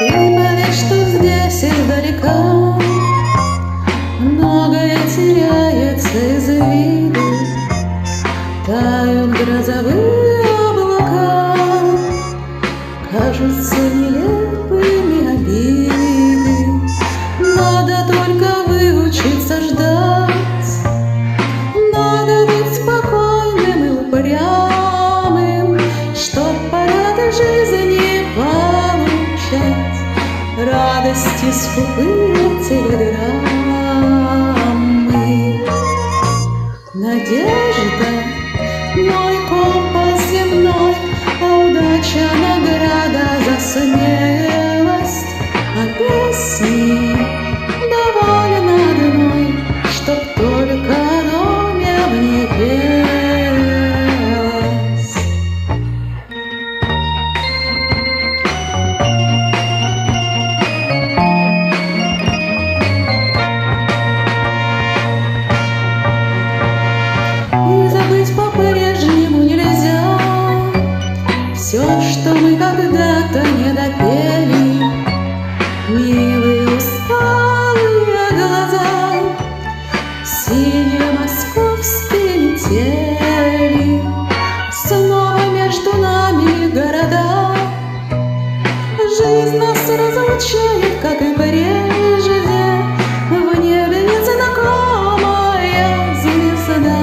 И поверь, что здесь издалека многое теряется из виду. Тают грозовые облака, кажутся нелепыми обиды. Надо только выучиться ждать, надо быть спокойным и упрямым, чтоб поряд жизни получать радости скупые телеграммы. Надежда — мой компас земной, а удача — награда за смелость. А песни довольно одной, чтоб только доме в ней пелось. И забыть по-прежнему нельзя все, что мы когда-то не допели. Милые усталые глаза синие московские метели. Снова между нами города, жизнь нас разлучает, как и прежде. В небе незнакомая звезда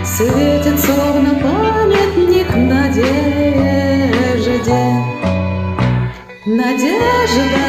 светит, словно памятник надежде. Надежда